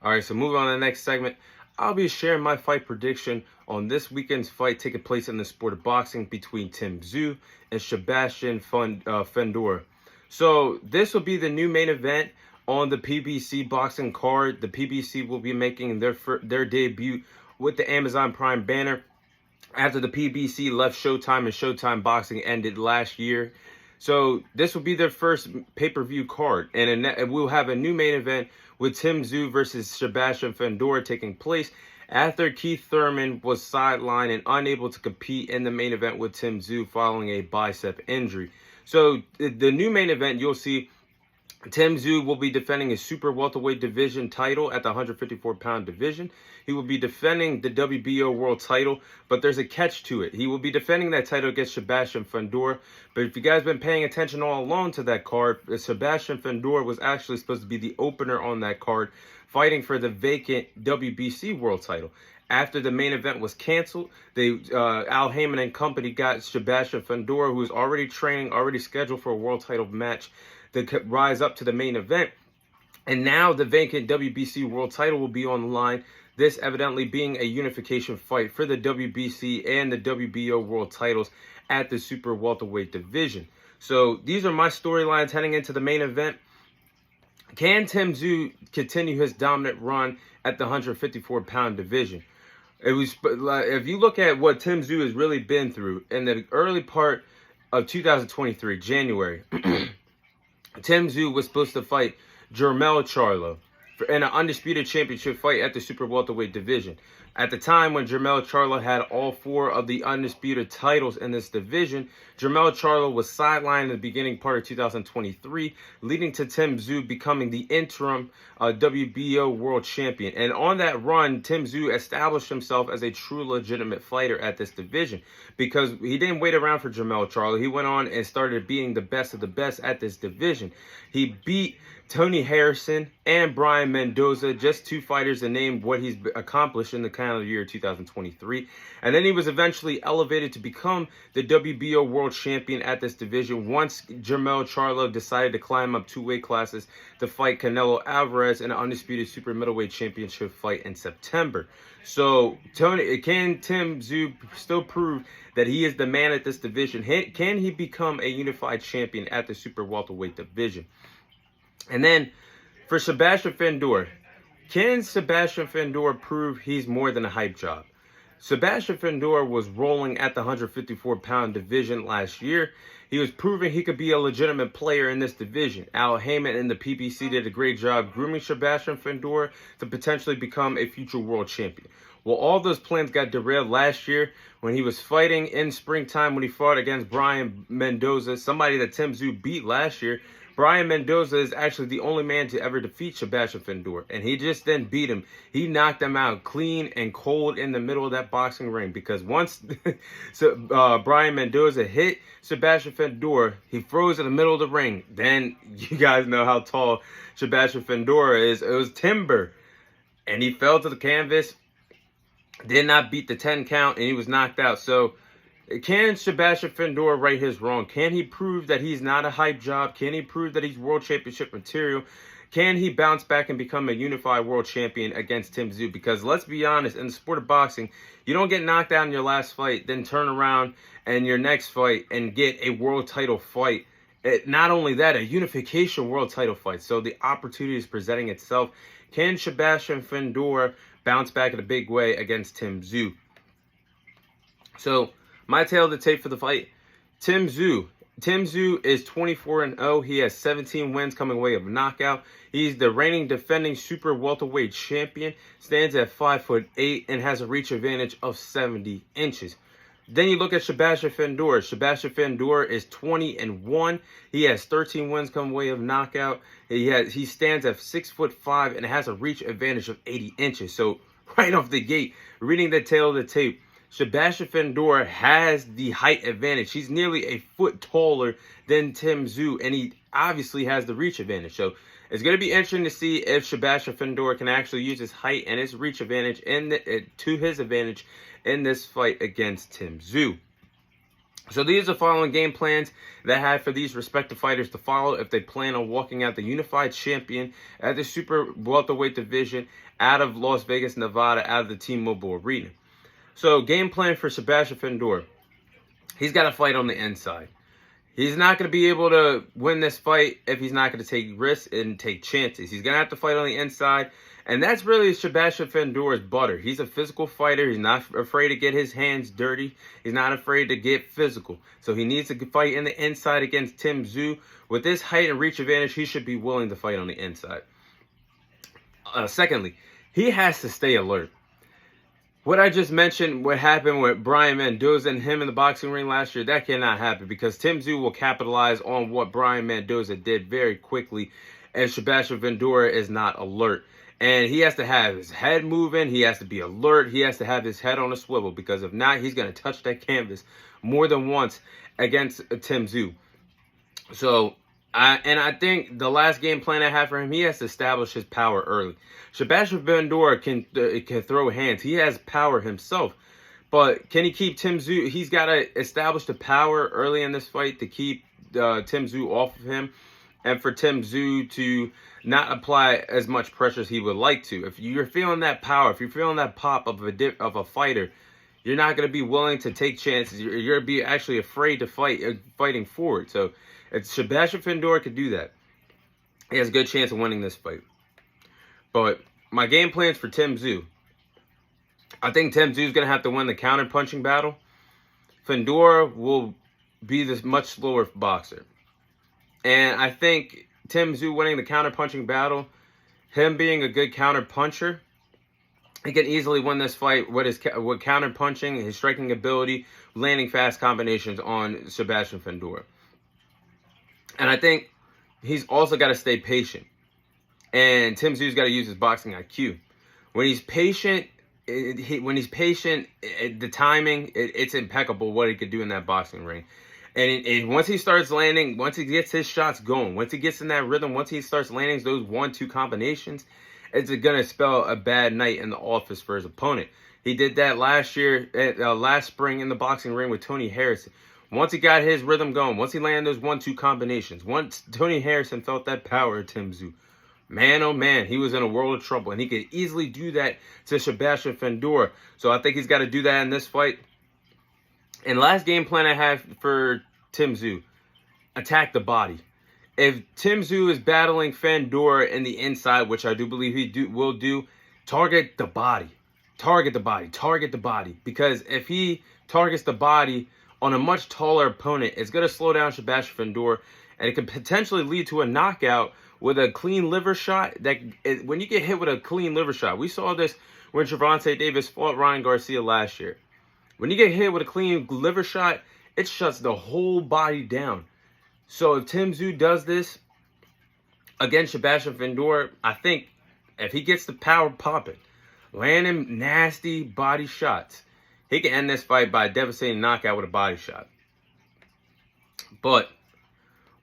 All right, so moving on to the next segment, I'll be sharing my fight prediction on this weekend's fight taking place in the sport of boxing between Tszyu and Sebastian Fundora. So this will be the new main event on the PBC boxing card. The PBC will be making their debut with the Amazon Prime banner after the PBC left Showtime and Showtime Boxing ended last year. So this will be their first pay-per-view card, and we'll have a new main event with Tszyu versus Sebastian Fundora taking place after Keith Thurman was sidelined and unable to compete in the main event with Tszyu following a bicep injury. So the new main event, you'll see Tszyu will be defending his super welterweight division title at the 154-pound division. He will be defending the WBO world title, but there's a catch to it. He will be defending that title against Sebastian Fundora. But if you guys been paying attention all along to that card, Sebastian Fundora was actually supposed to be the opener on that card, fighting for the vacant WBC world title. After the main event was canceled, Al Heyman and company got Sebastian Fundora, who was already training, already scheduled for a world title match, to rise up to the main event. And now the vacant WBC world title will be on the line, this evidently being a unification fight for the WBC and the WBO world titles at the super welterweight division. So these are my storylines heading into the main event. Can Tszyu continue his dominant run at the 154-pound division? If you look at what Tszyu has really been through in the early part of 2023, January, Tszyu was supposed to fight Jermell Charlo in an undisputed championship fight at the super welterweight division. At the time when Jermell Charlo had all 4 of the undisputed titles in this division, Jermell Charlo was sidelined in the beginning part of 2023, leading to Tszyu becoming the interim WBO world champion. And on that run, Tszyu established himself as a true legitimate fighter at this division because he didn't wait around for Jermell Charlo. He went on and started being the best of the best at this division. He beat Tony Harrison and Brian Mendoza, just 2 fighters to name what he's accomplished in the calendar year 2023. And then he was eventually elevated to become the WBO world champion at this division once Jermell Charlo decided to climb up 2 weight classes to fight Canelo Alvarez in an undisputed super middleweight championship fight in September. So can Tszyu still prove that he is the man at this division? Can he become a unified champion at the super welterweight division? And then for Sebastian Fundora, can Sebastian Fundora prove he's more than a hype job? Sebastian Fundora was rolling at the 154-pound division last year. He was proving he could be a legitimate player in this division. Al Heyman and the PBC did a great job grooming Sebastian Fundora to potentially become a future world champion. Well, all those plans got derailed last year when he was fighting in springtime when he fought against Brian Mendoza, somebody that Tszyu beat last year. Brian Mendoza is actually the only man to ever defeat Sebastian Fundora, and he just then beat him. He knocked him out clean and cold in the middle of that boxing ring because once Brian Mendoza hit Sebastian Fundora, he froze in the middle of the ring. Then you guys know how tall Sebastian Fundora is. It was timber, and he fell to the canvas, did not beat the 10 count, and he was knocked out. So can Sebastian Fundora right his wrong? Can he prove that he's not a hype job? Can he prove that he's world championship material? Can he bounce back and become a unified world champion against Tszyu? Because let's be honest, in the sport of boxing, you don't get knocked out in your last fight, then turn around in your next fight and get a world title fight. Not only that, a unification world title fight. So the opportunity is presenting itself. Can Sebastian Fundora bounce back in a big way against Tszyu? So my tail of the tape for the fight, Tszyu is 24-0. He has 17 wins coming away of knockout. He's the reigning defending super welterweight champion, stands at 5'8", and has a reach advantage of 70 inches. Then you look at Sebastian Fundora. Sebastian Fundora is 20-1. He has 13 wins coming away of knockout. He stands at 6'5" and has a reach advantage of 80 inches. So right off the gate, reading the tail of the tape, Sebastian Fundora has the height advantage. He's nearly a foot taller than Tszyu, and he obviously has the reach advantage. So it's going to be interesting to see if Sebastian Fundora can actually use his height and his reach advantage to his advantage in this fight against Tszyu. So these are the following game plans that I have for these respective fighters to follow if they plan on walking out the unified champion at the super welterweight division out of Las Vegas, Nevada, out of the T-Mobile Arena. So game plan for Sebastian Fundora. He's got to fight on the inside. He's not going to be able to win this fight if he's not going to take risks and take chances. He's going to have to fight on the inside. And that's really Sebastian Fundora's butter. He's a physical fighter. He's not afraid to get his hands dirty. He's not afraid to get physical. So he needs to fight in the inside against Tszyu. With this height and reach advantage, he should be willing to fight on the inside. Secondly, he has to stay alert. What I just mentioned, what happened with Brian Mendoza and him in the boxing ring last year, that cannot happen because Tszyu will capitalize on what Brian Mendoza did very quickly, and Sebastian Fundora is not alert. And he has to have his head moving. He has to be alert. He has to have his head on a swivel because if not, he's going to touch that canvas more than once against Tszyu. So, I think the last game plan I have for him, he has to establish his power early. Sebastian Fundora can throw hands. He has power himself. But can he keep Tszyu? He's got to establish the power early in this fight to keep Tszyu off of him. And for Tszyu to not apply as much pressure as he would like to. If you're feeling that power, if you're feeling that pop of a fighter, you're not going to be willing to take chances. You're going to be actually afraid to fighting forward. So if Sebastian Fundora could do that, he has a good chance of winning this fight. But my game plans for Tszyu. I think Tszyu is going to have to win the counter-punching battle. Fundora will be this much slower boxer. And I think Tszyu winning the counter-punching battle, him being a good counter-puncher, he can easily win this fight with counter-punching, his striking ability, landing fast combinations on Sebastian Fundora. And I think he's also got to stay patient. And Tszyu's got to use his boxing IQ. When he's patient, the timing, it's impeccable what he could do in that boxing ring. And once he starts landing, once he gets his shots going, once he gets in that rhythm, once he starts landing those 1-2 combinations, it's going to spell a bad night in the office for his opponent. He did that last year, last spring in the boxing ring with Tony Harrison. Once he got his rhythm going, once he landed those 1-2 combinations, once Tony Harrison felt that power of Tszyu, man, oh man, he was in a world of trouble. And he could easily do that to Sebastian Fundora. So I think he's got to do that in this fight. And last game plan I have for Tszyu, attack the body. If Tszyu is battling Fundora in the inside, which I do believe he will do, target the body. Target the body. Target the body. Because if he targets the body on a much taller opponent, it's going to slow down Sebastian Fundora, and it could potentially lead to a knockout with a clean liver shot. When you get hit with a clean liver shot, we saw this when Gervonta Davis fought Ryan Garcia last year. When you get hit with a clean liver shot, it shuts the whole body down. So if Tszyu does this against Sebastian Fundora, I think if he gets the power popping, landing nasty body shots, he can end this fight by a devastating knockout with a body shot. But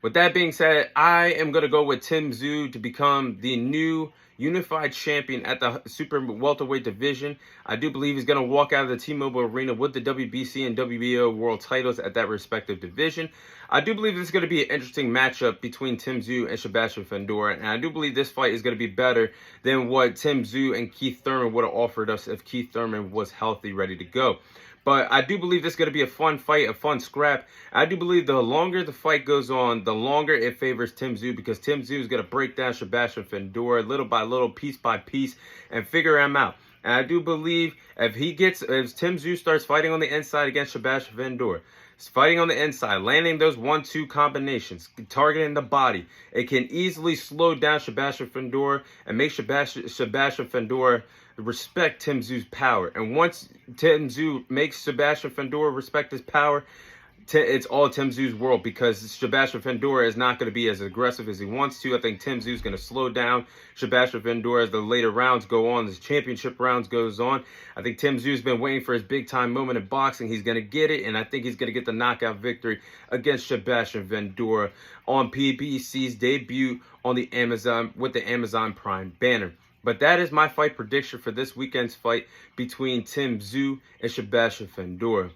with that being said, I am going to go with Tszyu to become the new unified champion at the super welterweight division. I do believe he's going to walk out of the T-Mobile Arena with the WBC and WBO world titles at that respective division. I do believe this is going to be an interesting matchup between Tszyu and Sebastian Fundora, and I do believe this fight is going to be better than what Tszyu and Keith Thurman would have offered us if Keith Thurman was healthy, ready to go. But I do believe this is going to be a fun fight, a fun scrap. I do believe the longer the fight goes on, the longer it favors Tszyu, because Tszyu is going to break down Sebastian Fundora little by little, piece by piece, and figure him out. And I do believe if Tszyu starts fighting on the inside against Sebastian Fundora, fighting on the inside, landing those 1-2 combinations, targeting the body, it can easily slow down Sebastian Fundora and make Sebastian Fundora respect Tszyu's power. And once Tszyu makes Sebastian Fundora respect his power, it's all Tszyu's world, because Sebastian Fundora is not going to be as aggressive as he wants to. I think Tszyu is going to slow down Sebastian Fundora as the later rounds go on, as championship rounds goes on. I think Tszyu's been waiting for his big time moment in boxing. He's going to get it, and I think he's going to get the knockout victory against Sebastian Fundora on PBC's debut on the Amazon with the Amazon Prime banner. But that is my fight prediction for this weekend's fight between Tszyu and Sebastian Fundora.